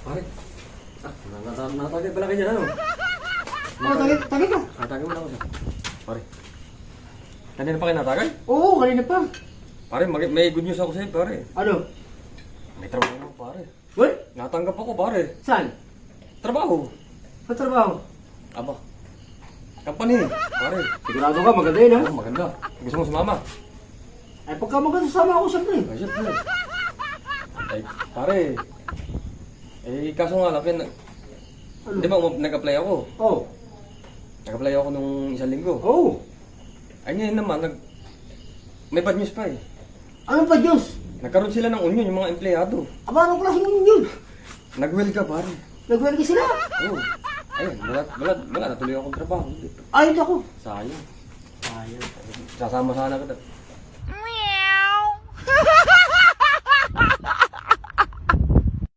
Pare. Natagay pala kayo dyan, ano? Tagay ka. Natagay mo na ako, sir. Pare. Kanina pa kayo natagay? Oo, kanina pa. Pare, may good news ako sa'yo, pare. Ano? May trabaho ako, pare. What? Natanggap ako, pare. Saan? Trabaho. Sa trabaho? Aba. Company, pare. Sigurado ka, maganda yun ha? Oh, maganda. Gusto mo sumama? Ay, pagka maganda sama ako siyempre. Ay, syempre. Ay, pare. Eh, kaso nga lang, Ano? di ba nag-apply ako? Oo. Nag-apply ako nung isang linggo. Oo. Ay, ngayon naman, may bad news pa eh. Ano pa Diyos? Nagkaroon sila ng union, yung mga empleyado. Aba, anong klaseng yun? Nag-weld ka, pare. Nagwelga sila? Oo. Ayun, wala, natuloy akong trabaho. Ay, ako. Sayang. Ayun. Sasama sana kita.